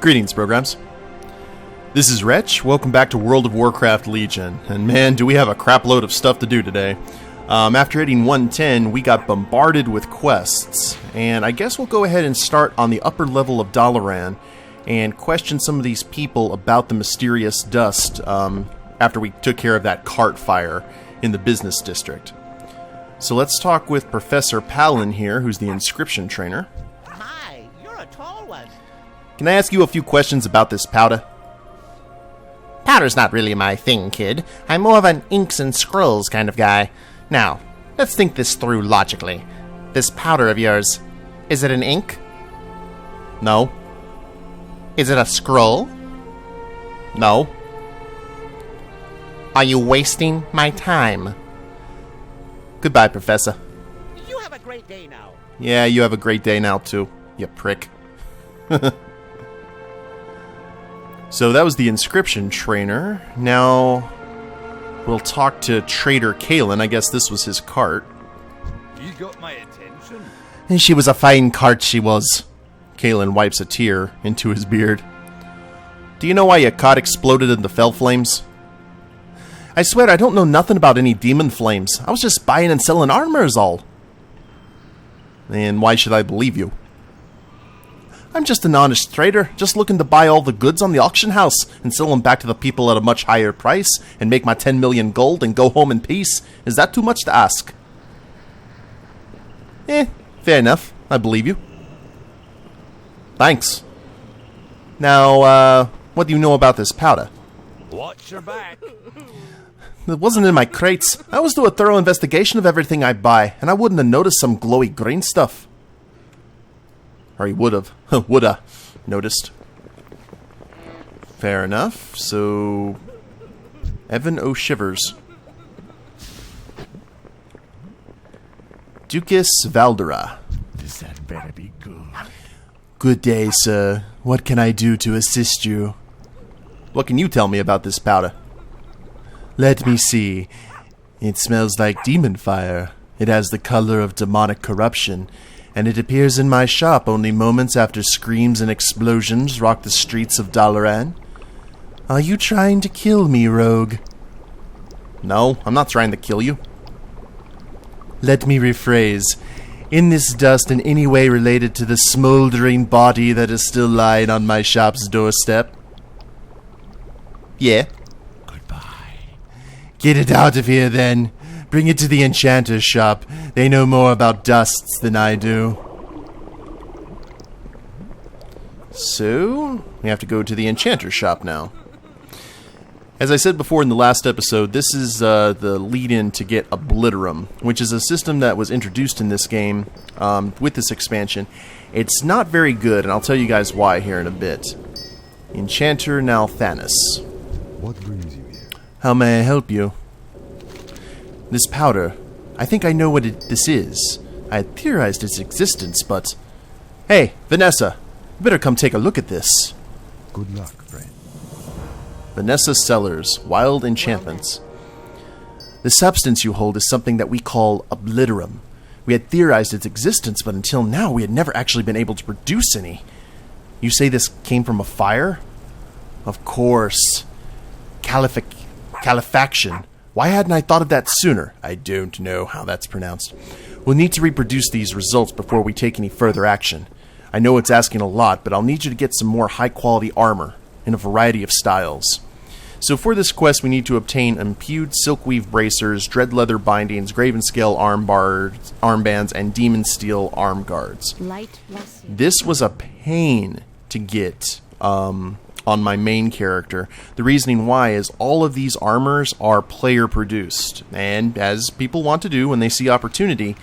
Greetings, programs. This is Wretch. Welcome back to World of Warcraft Legion. And man, do we have a crap load of stuff to do today. After hitting 110, we got bombarded with quests. And I guess we'll go ahead and start on the upper level of Dalaran and question some of these people about the mysterious dust after we took care of that cart fire in the business district. So let's talk with Professor Cullen here, who's the inscription trainer. Hi, you're a tall one. Can I ask you a few questions about this powder? Powder's not really my thing, kid. I'm more of an inks and scrolls kind of guy. Now, let's think this through logically. This powder of yours, is it an ink? No. Is it a scroll? No. Are you wasting my time? Goodbye, Professor. You have a great day now. Yeah, you have a great day now, too, you prick. So that was the inscription trainer. Now, we'll talk to Trader Cullen. I guess this was his cart. You got my attention. And she was a fine cart, she was. Cullen wipes a tear into his beard. Do you know why your cart exploded in the fell flames? I swear I don't know nothing about any demon flames. I was just buying and selling armor is all. And why should I believe you? I'm just an honest trader, just looking to buy all the goods on the auction house and sell them back to the people at a much higher price and make my 10 million gold and go home in peace. Is that too much to ask? Fair enough. I believe you. Thanks. Now, what do you know about this powder? Watch your back. It wasn't in my crates. I always do a thorough investigation of everything I buy, and I wouldn't have noticed some glowy green stuff. Or he would have. Woulda noticed. Fair enough. So, Evan O'Shivers. Ducus Valdera. This had better be good. Good day, sir. What can I do to assist you? What can you tell me about this powder? Let me see. It smells like demon fire. It has the color of demonic corruption, and it appears in my shop only moments after screams and explosions rock the streets of Dalaran. Are you trying to kill me, rogue? No, I'm not trying to kill you. Let me rephrase. In this dust in any way related to the smoldering body that is still lying on my shop's doorstep? Yeah. Goodbye. Get it out of here, then. Bring it to the enchanter's shop. They know more about dusts than I do. So, we have to go to the enchanter's shop now. As I said before in the last episode, this is the lead-in to get Obliterum, which is a system that was introduced in this game with this expansion. It's not very good, and I'll tell you guys why here in a bit. Enchanter Nalthanis. What brings you here? How may I help you? This powder, I think I know what this is. I had theorized its existence, but... Hey, Vanessa, you better come take a look at this. Good luck, friend. Vanessa Sellers, Wild Enchantments. The substance you hold is something that we call Obliterum. We had theorized its existence, but until now we had never actually been able to produce any. You say this came from a fire? Of course. Califaction. Why hadn't I thought of that sooner? I don't know how that's pronounced. We'll need to reproduce these results before we take any further action. I know it's asking a lot, but I'll need you to get some more high-quality armor in a variety of styles. So for this quest, we need to obtain imbued silkweave bracers, dread leather bindings, graven scale armbands, and demon steel arm guards. This was a pain to get on my main character. The reasoning why is all of these armors are player produced, and as people want to do when they see opportunity,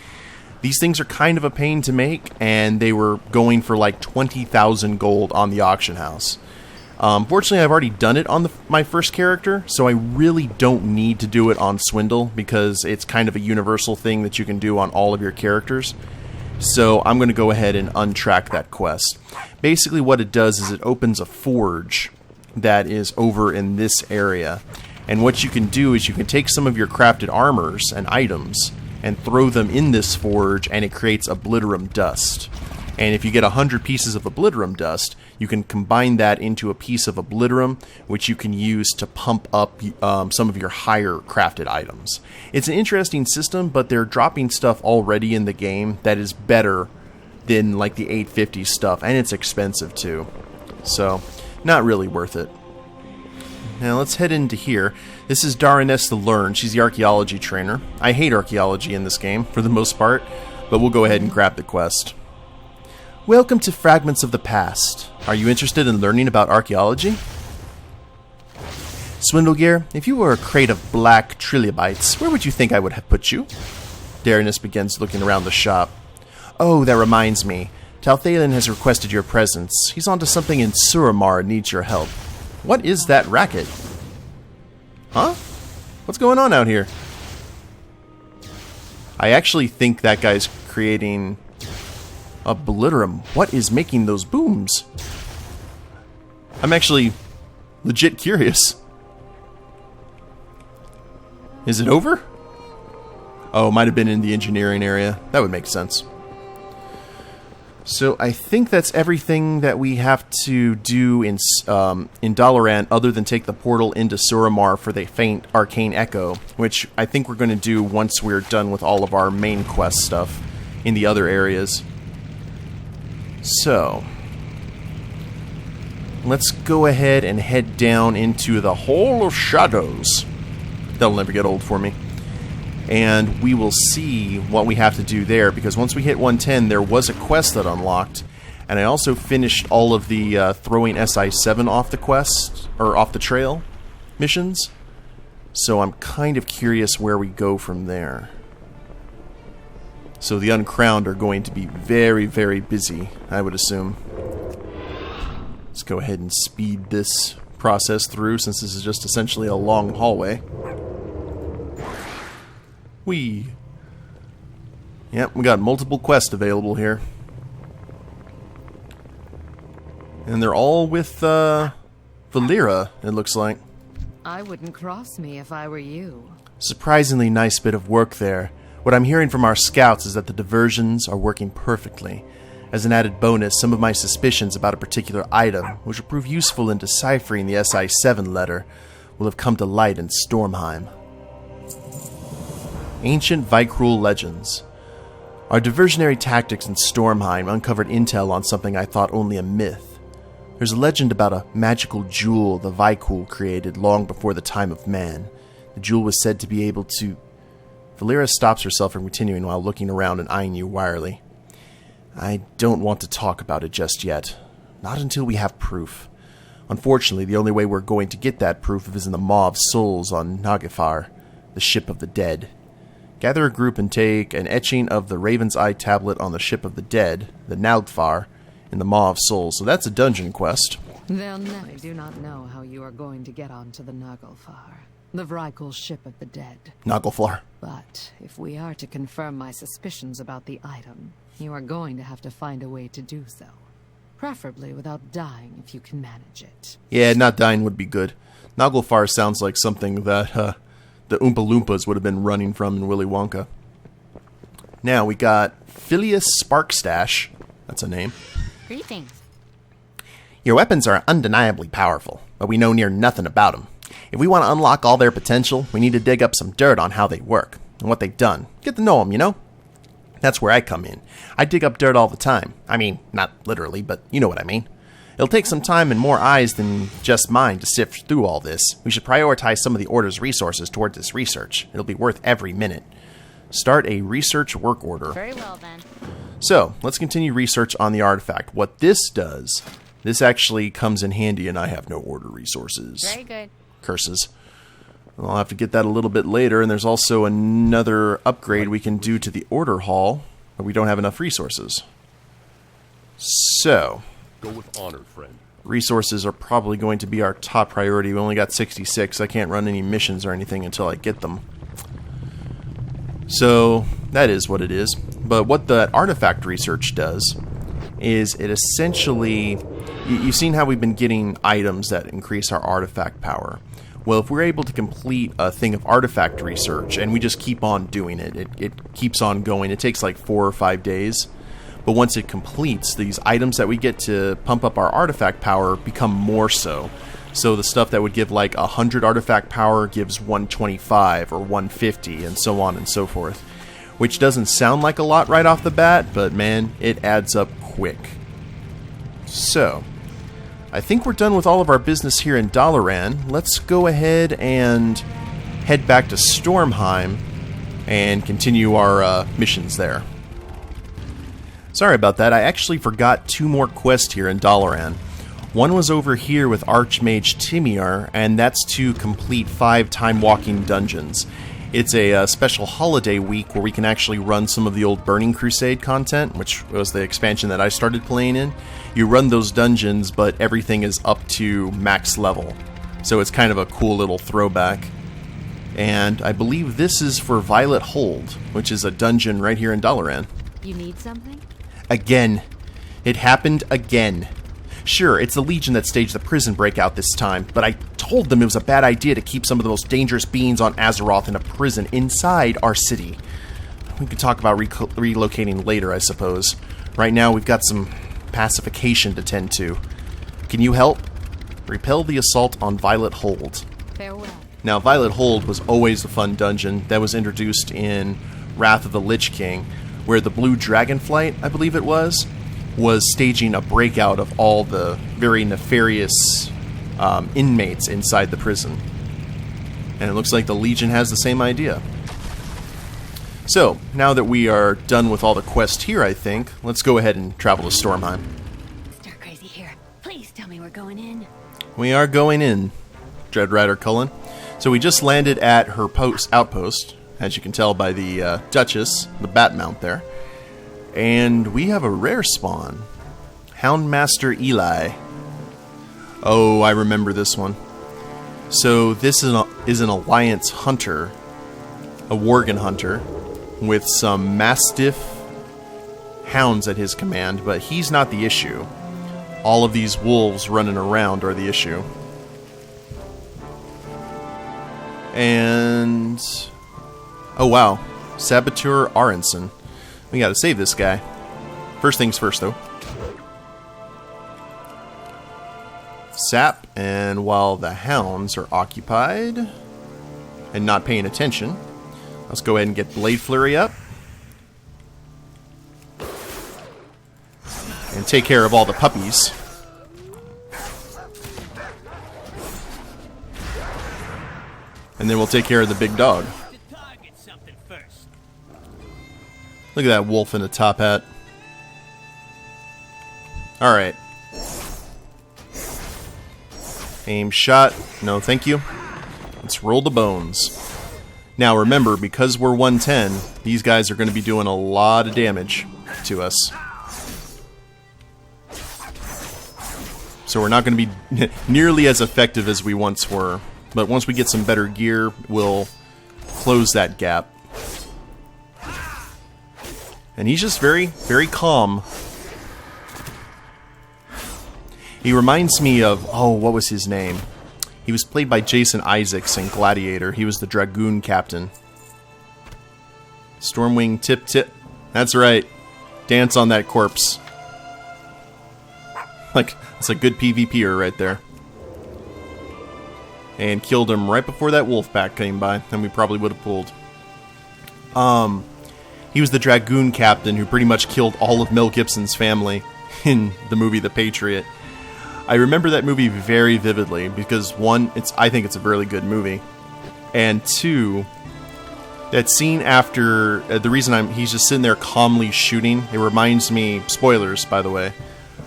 these things are kind of a pain to make, and they were going for like 20,000 gold on the auction house. Fortunately, I've already done it on my first character, so I really don't need to do it on Swindle, because it's kind of a universal thing that you can do on all of your characters. So I'm going to go ahead and untrack that quest. Basically what it does is it opens a forge that is over in this area. And what you can do is you can take some of your crafted armors and items and throw them in this forge, and it creates Obliterum dust. And if you get 100 pieces of Obliterum dust, you can combine that into a piece of Obliterum, which you can use to pump up some of your higher crafted items. It's an interesting system, but they're dropping stuff already in the game that is better than like the 850 stuff, and it's expensive too. So, not really worth it. Now let's head into here. This is Daraness the Learned. She's the archaeology trainer. I hate archaeology in this game, for the most part, but we'll go ahead and grab the quest. Welcome to Fragments of the Past. Are you interested in learning about archaeology? Swindlegear, if you were a crate of black trilobites, where would you think I would have put you? Daraness begins looking around the shop. Oh, that reminds me. Talthalan has requested your presence. He's onto something in Suramar and needs your help. What is that racket? Huh? What's going on out here? I actually think that guy's creating Obliterum. What is making those booms? I'm actually legit curious. Is it over? Oh, it might have been in the engineering area. That would make sense. So I think that's everything that we have to do in Dalaran, other than take the portal into Suramar for the faint arcane echo, which I think we're going to do once we're done with all of our main quest stuff in the other areas. So let's go ahead and head down into the Hall of Shadows. That'll never get old for me. And we will see what we have to do there, because once we hit 110, there was a quest that unlocked, and I also finished all of the throwing SI-7 off the quest, or off the trail missions. So I'm kind of curious where we go from there. So the Uncrowned are going to be very, very busy, I would assume. Let's go ahead and speed this process through, since this is just essentially a long hallway. Yep, we got multiple quests available here. And they're all with, Valera, it looks like. I wouldn't cross me if I were you. Surprisingly nice bit of work there. What I'm hearing from our scouts is that the diversions are working perfectly. As an added bonus, some of my suspicions about a particular item, which will prove useful in deciphering the SI-7 letter, will have come to light in Stormheim. Ancient vrykul legends. Our diversionary tactics in Stormheim uncovered intel on something I thought only a myth. There's a legend about a magical jewel the vrykul created long before the time of man. The jewel was said to be able to... Valera stops herself from continuing while looking around and eyeing you warily. I don't want to talk about it just yet. Not until we have proof. Unfortunately, the only way we're going to get that proof is in the Maw of Souls on Nagifar, the ship of the dead. Gather a group and take an etching of the Raven's Eye tablet on the ship of the dead, the Nagifar, in the Maw of Souls. So that's a dungeon quest. I do not know how you are going to get onto the Nagifar, the vrykul ship of the dead. Nagifar. But if we are to confirm my suspicions about the item, you are going to have to find a way to do so. Preferably without dying if you can manage it. Yeah, not dying would be good. Nagifar sounds like something that the Oompa Loompas would have been running from in Willy Wonka. Now we got Phileas Sparkstash. That's a name. Greetings. Your weapons are undeniably powerful, but we know near nothing about them. If we want to unlock all their potential, we need to dig up some dirt on how they work, and what they've done. Get to know them, you know? That's where I come in. I dig up dirt all the time. I mean, not literally, but you know what I mean. It'll take some time and more eyes than just mine to sift through all this. We should prioritize some of the Order's resources toward this research. It'll be worth every minute. Start a research work order. Very well, then. So, let's continue research on the artifact. What this does, this actually comes in handy, and I have no Order resources. Very good. Curses. I'll have to get that a little bit later, and there's also another upgrade we can do to the Order Hall, but we don't have enough resources. So... Go with honor, friend. resources are probably going to be our top priority. We only got 66. I can't run any missions or anything until I get them. So, that is what it is. But what the artifact research does is it essentially... You've seen how we've been getting items that increase our artifact power. Well, if we're able to complete a thing of artifact research, and we just keep on doing it, it keeps on going. It takes like 4 or 5 days. But but once it completes, these items that we get to pump up our artifact power become more so. So the stuff that would give like 100 artifact power gives 125 or 150 and so on and so forth. Which doesn't sound like a lot right off the bat, but man, it adds up quick. So, I think we're done with all of our business here in Dalaran. Let's go ahead and head back to Stormheim and continue our missions there. Sorry about that, I actually forgot 2 more quests here in Dalaran. One was over here with Archmage Timiar, and that's to complete 5 time-walking dungeons. It's a special holiday week where we can actually run some of the old Burning Crusade content, which was the expansion that I started playing in. You run those dungeons, but everything is up to max level. So it's kind of a cool little throwback. And I believe this is for Violet Hold, which is a dungeon right here in Dalaran. You need something? Again. It happened again. Sure, it's the Legion that staged the prison breakout this time, but I told them it was a bad idea to keep some of the most dangerous beings on Azeroth in a prison inside our city. We can talk about relocating later, I suppose. Right now, we've got some pacification to tend to. Can you help? Repel the assault on Violet Hold. Farewell. Now, Violet Hold was always a fun dungeon that was introduced in Wrath of the Lich King, where the Blue Dragonflight, I believe it was staging a breakout of all the very nefarious inmates inside the prison. And it looks like the Legion has the same idea. So, now that we are done with all the quests here, I think, let's go ahead and travel to Stormheim. Stir crazy here. Please tell me we're going in. We are going in, Dreadrider Cullen. So we just landed at her outpost, as you can tell by the Duchess, the bat mount there. And we have a rare spawn. Houndmaster Eli. Oh, I remember this one. So this is an Alliance hunter. A Worgen hunter. With some Mastiff hounds at his command. But he's not the issue. All of these wolves running around are the issue. And... oh wow. Saboteur Aronson. We gotta save this guy. First things first, though. Sap, and while the hounds are occupied and not paying attention, let's go ahead and get Blade Flurry up. And take care of all the puppies. And then we'll take care of the big dog. Look at that wolf in a top hat. Alright. Aim shot. No, thank you. Let's roll the bones. Now remember, because we're 110, these guys are going to be doing a lot of damage to us. So we're not going to be nearly as effective as we once were. But once we get some better gear, we'll close that gap. And he's just very, very calm. He reminds me of... oh, what was his name? He was played by Jason Isaacs in Gladiator. He was the Dragoon captain. Stormwing Tip Tip. That's right. Dance on that corpse. Like, that's a good PvPer right there. And killed him right before that wolf pack came by. And we probably would have pulled. He was the Dragoon captain who pretty much killed all of Mel Gibson's family in the movie The Patriot. I remember that movie very vividly because, one, I think it's a really good movie. And two, that scene after, the reason he's just sitting there calmly shooting, it reminds me, spoilers by the way,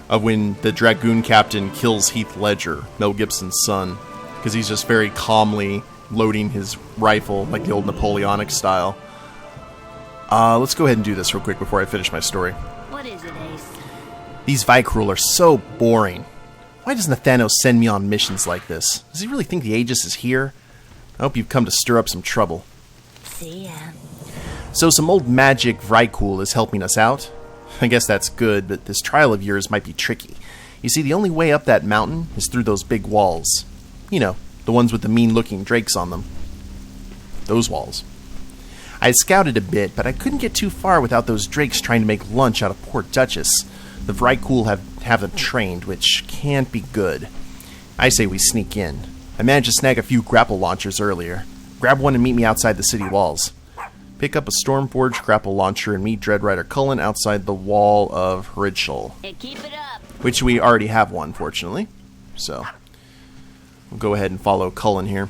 of when the Dragoon captain kills Heath Ledger, Mel Gibson's son. Because he's just very calmly loading his rifle, like the old Napoleonic style. Let's go ahead and do this real quick before I finish my story. What is it, Ace? These vrykul are so boring. Why does Nathanos send me on missions like this? Does he really think the Aegis is here? I hope you've come to stir up some trouble. See ya. So some old magic vrykul is helping us out. I guess that's good, but this trial of yours might be tricky. You see, the only way up that mountain is through those big walls. You know, the ones with the mean-looking drakes on them. Those walls. I scouted a bit, but I couldn't get too far without those drakes trying to make lunch out of poor Duchess. The vrykul haven't trained, which can't be good. I say we sneak in. I managed to snag a few grapple launchers earlier. Grab one and meet me outside the city walls. Pick up a Stormforged grapple launcher and meet Dreadrider Cullen outside the wall of Hrydshal. Hey, keep it up. Which we already have one, fortunately. So, we'll go ahead and follow Cullen here.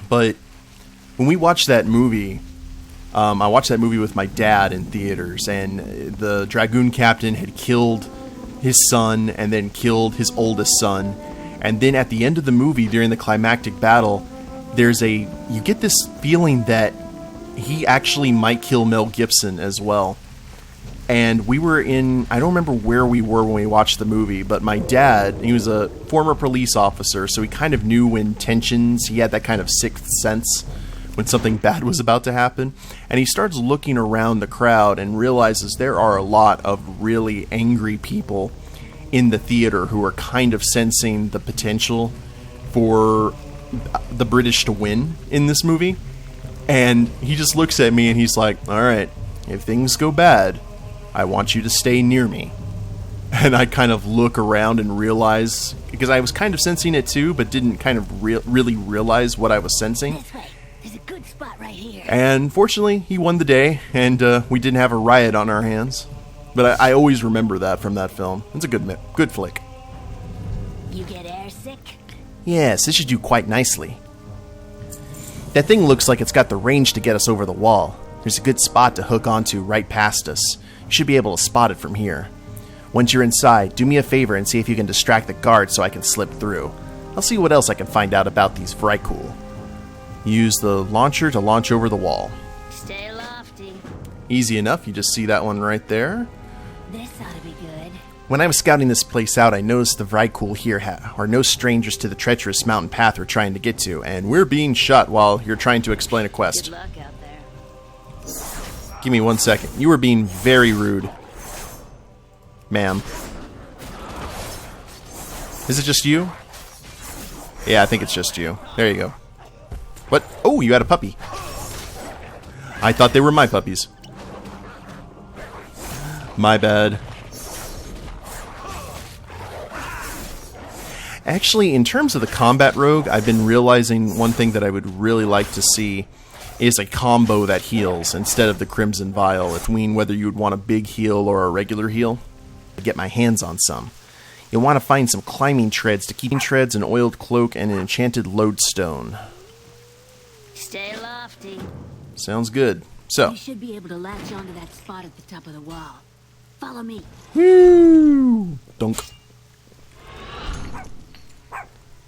But, when we watched that movie, I watched that movie with my dad in theaters, and the Dragoon Captain had killed his son, and then killed his oldest son. And then at the end of the movie, during the climactic battle, you get this feeling that he actually might kill Mel Gibson as well. And we were I don't remember where we were when we watched the movie, but my dad, he was a former police officer, so he kind of knew when he had that kind of sixth sense when something bad was about to happen. And he starts looking around the crowd and realizes there are a lot of really angry people in the theater who are kind of sensing the potential for the British to win in this movie. And he just looks at me and he's like, all right, if things go bad, I want you to stay near me. And I kind of look around and realize, because I was kind of sensing it too, but didn't kind of really realize what I was sensing. That's right. There's a good spot right here. And fortunately, he won the day, and we didn't have a riot on our hands. But I always remember that from that film. It's a good flick. You get airsick? Yes, this should do quite nicely. That thing looks like it's got the range to get us over the wall. There's a good spot to hook onto right past us. You should be able to spot it from here. Once you're inside, do me a favor and see if you can distract the guard so I can slip through. I'll see what else I can find out about these vrykul. Use the launcher to launch over the wall. Stay lofty. Easy enough, you just see that one right there. This ought to be good. When I was scouting this place out, I noticed the vrykul here are no strangers to the treacherous mountain path we're trying to get to, and we're being shot while you're trying to explain a quest. Good luck out there. Give me 1 second. You were being very rude. Ma'am. Is it just you? Yeah, I think it's just you. There you go. What? Oh, you had a puppy. I thought they were my puppies. My bad. Actually, in terms of the combat rogue, I've been realizing one thing that I would really like to see is a combo that heals instead of the Crimson Vial, between whether you would want a big heal or a regular heal. To get my hands on some. You'll want to find some climbing treads to keep treads, an oiled cloak, and an enchanted lodestone. Stay lofty. Sounds good. So, You should be able to latch onto that spot at the top of the wall. Follow me. woo! Dunk.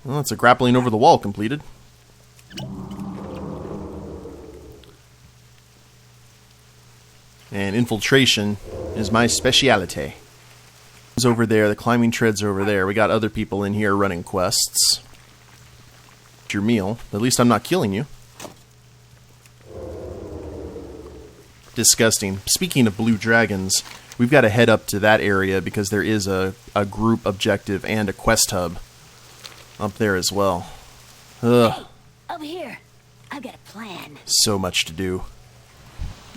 Well, that's a grappling over the wall completed. And infiltration is my speciality. It's over there, the climbing treads over there. We got other people in here running quests. It's your meal. At least I'm not killing you. Disgusting. Speaking of blue dragons, we've got to head up to that area because there is a group objective and a quest hub up there as well. Ugh. Hey, over here. I've got a plan. So much to do.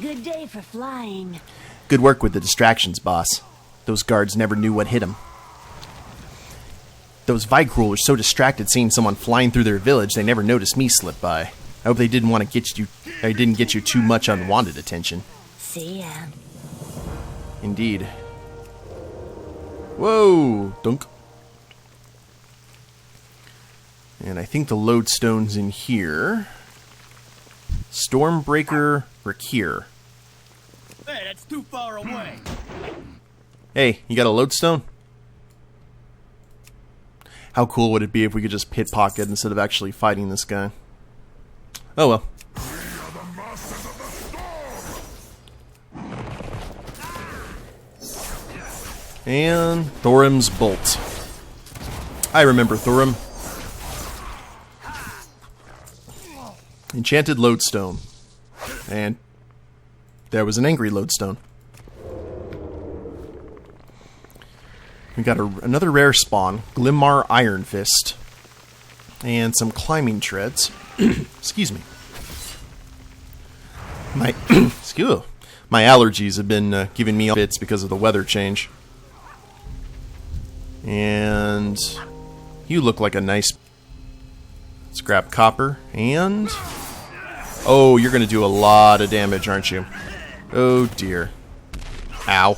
Good day for flying. Good work with the distractions, boss. Those guards never knew what hit them. Those vrykul were so distracted seeing someone flying through their village they never noticed me slip by. I hope they didn't want to get you. I didn't get you too much unwanted attention. See ya. Indeed. Whoa, dunk. And I think the lodestone's in here. Stormbreaker Rakir. Hey, that's too far away. Hey, you got a lodestone? How cool would it be if we could just pickpocket instead of actually fighting this guy? Oh well. And Thorim's Bolt. I remember Thorim. Enchanted lodestone. And there was an angry lodestone. We got another rare spawn, Glimmar Iron Fist, and some climbing treads. Excuse me. My excuse, my allergies have been giving me fits because of the weather change. And you look like a nice. Let's grab copper and. Oh, you're gonna do a lot of damage, aren't you? Oh dear. Ow.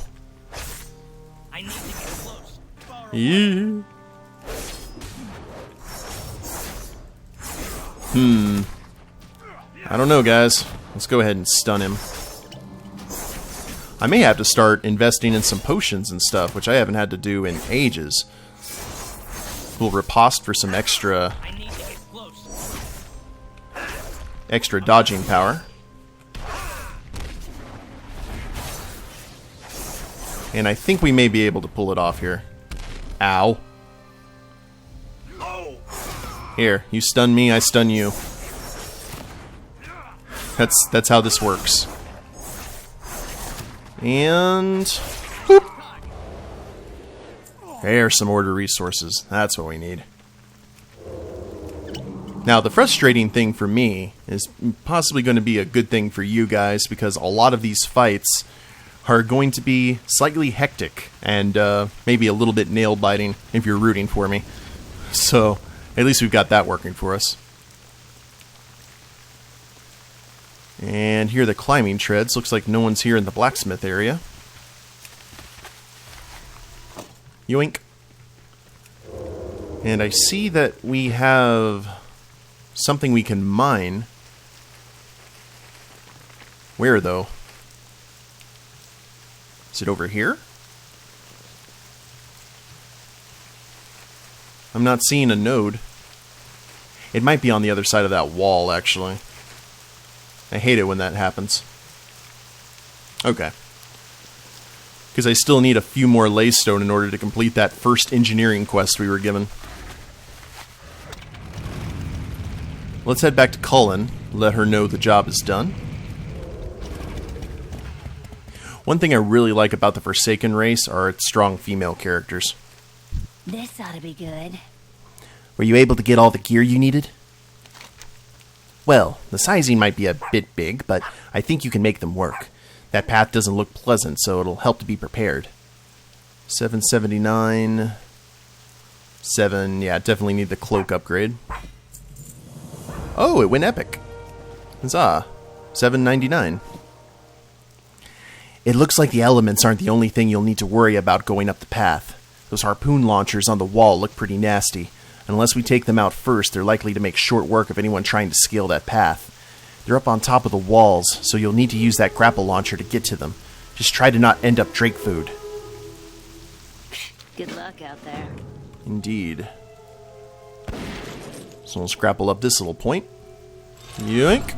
I need to get close. Yeah. I don't know, guys. Let's go ahead and stun him. I may have to start investing in some potions and stuff, which I haven't had to do in ages. We'll riposte for some extra I need to get close. dodging power. And I think we may be able to pull it off here. Ow. Here, you stun me, I stun you. That's how this works. And boop. There's some order resources. That's what we need. Now, the frustrating thing for me is possibly going to be a good thing for you guys, because a lot of these fights are going to be slightly hectic and maybe a little bit nail-biting if you're rooting for me. So, at least we've got that working for us. And here are the climbing treads. Looks like no one's here in the blacksmith area. Yoink. And I see that we have something we can mine. Where, though? Is it over here? I'm not seeing a node. It might be on the other side of that wall, actually. I hate it when that happens. Okay. Because I still need a few more laystone in order to complete that first engineering quest we were given. Let's head back to Cullen, let her know the job is done. One thing I really like about the Forsaken race are its strong female characters. This ought to be good. Were you able to get all the gear you needed? Well, the sizing might be a bit big, but I think you can make them work. That path doesn't look pleasant, so it'll help to be prepared. 779. 7, yeah, definitely need the cloak upgrade. Oh, it went epic. Huzzah. 799. It looks like the elements aren't the only thing you'll need to worry about going up the path. Those harpoon launchers on the wall look pretty nasty. Unless we take them out first, they're likely to make short work of anyone trying to scale that path. They're up on top of the walls, so you'll need to use that grapple launcher to get to them. Just try to not end up Drake food. Good luck out there. Indeed. So let's grapple up this little point. Yoink!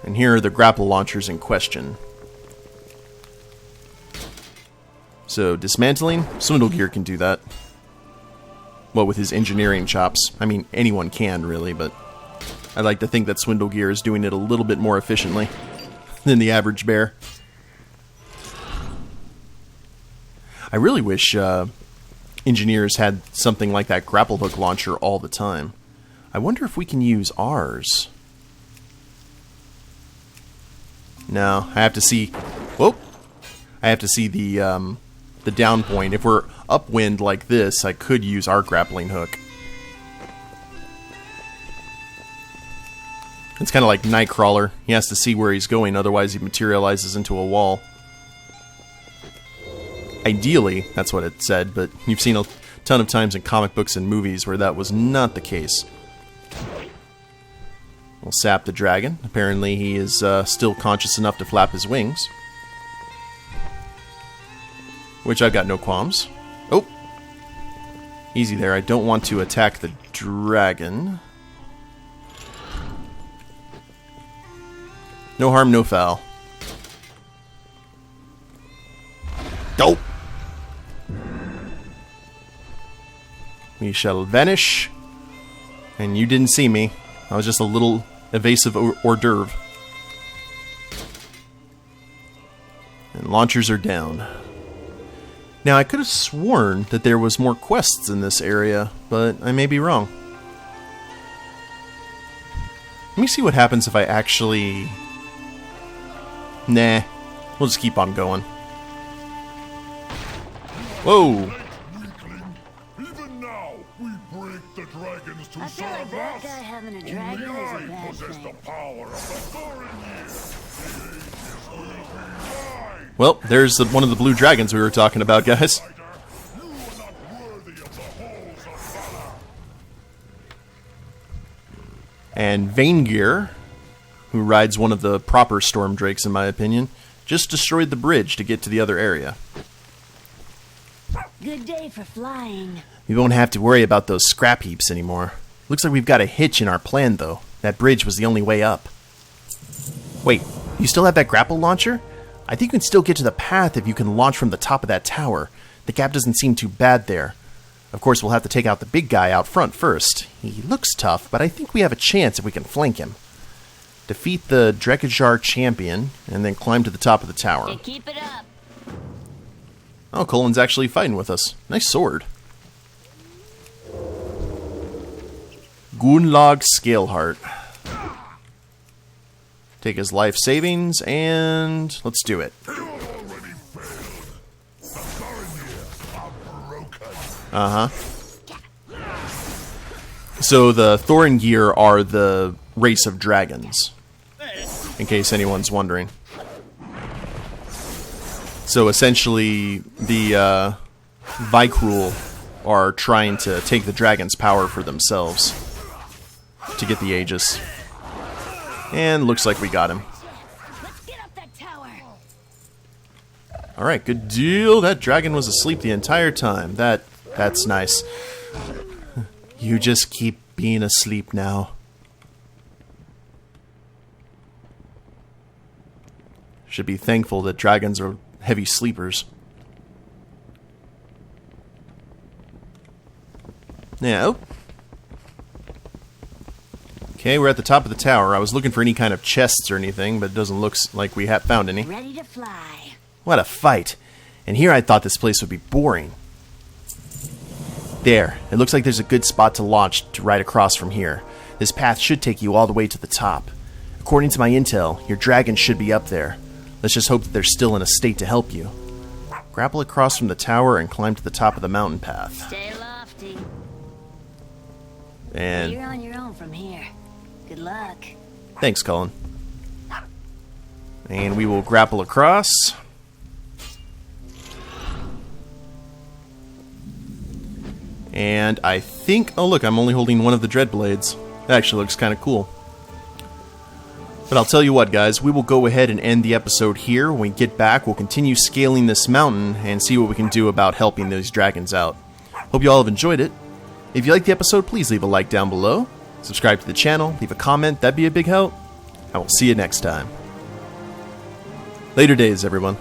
And here are the grapple launchers in question. So, dismantling, Swindlegear can do that. Well, with his engineering chops. I mean, anyone can, really, but I like to think that Swindlegear is doing it a little bit more efficiently than the average bear. I really wish engineers had something like that grapple hook launcher all the time. I wonder if we can use ours. No, I have to see... Whoa! I have to see the down point. If we're upwind like this, I could use our grappling hook. It's kind of like Nightcrawler. He has to see where he's going, otherwise he materializes into a wall. Ideally, that's what it said, but you've seen a ton of times in comic books and movies where that was not the case. We'll sap the dragon. Apparently he is still conscious enough to flap his wings. Which I've got no qualms. Oh! Easy there. I don't want to attack the dragon. No harm, no foul. Dope! We shall vanish. And you didn't see me. I was just a little evasive hors d'oeuvre. And launchers are down. Now, I could have sworn that there was more quests in this area, but I may be wrong. Let me see what happens if I actually Nah, we'll just keep on going. Whoa! Even now, we break the dragons to I feel like that guy having a dragon is a bad possess the thing. power of the Thorinir. Well, there's one of the blue dragons we were talking about, guys. You are not worthy of the halls of Valor. And Vaingear, who rides one of the proper storm drakes in my opinion, just destroyed the bridge to get to the other area. Good day for flying. We won't have to worry about those scrap heaps anymore. Looks like we've got a hitch in our plan, though. That bridge was the only way up. Wait, you still have that grapple launcher? I think you can still get to the path if you can launch from the top of that tower. The gap doesn't seem too bad there. Of course, we'll have to take out the big guy out front first. He looks tough, but I think we have a chance if we can flank him. Defeat the Hrydshal champion, and then climb to the top of the tower. Hey, keep it up. Oh, Cullen's actually fighting with us. Nice sword. Gunlag Scaleheart. Take his life savings, and let's do it. You have already failed. The Thorinir are broken. Uh-huh. So the Thoringear are the race of dragons, in case anyone's wondering. So essentially, the vrykul are trying to take the dragon's power for themselves to get the Aegis. And looks like we got him. Let's get up that tower. Alright, good deal. That dragon was asleep the entire time. That's nice. You just keep being asleep now. Should be thankful that dragons are heavy sleepers. Yeah. Oh. Okay, we're at the top of the tower. I was looking for any kind of chests or anything, but it doesn't look like we have found any. Ready to fly. What a fight. And here I thought this place would be boring. There. It looks like there's a good spot to launch to right across from here. This path should take you all the way to the top. According to my intel, your dragon should be up there. Let's just hope that they're still in a state to help you. Grapple across from the tower and climb to the top of the mountain path. Stay lofty. And You're on your own from here. Good luck. thanks, Cullen. And we will grapple across. And I think... Oh, look, I'm only holding one of the dread blades. That actually looks kind of cool. But I'll tell you what, guys. We will go ahead and end the episode here. When we get back, we'll continue scaling this mountain and see what we can do about helping those dragons out. Hope you all have enjoyed it. If you liked the episode, please leave a like down below. Subscribe to the channel. Leave a comment. That'd be a big help. I will see you next time. Later days, everyone.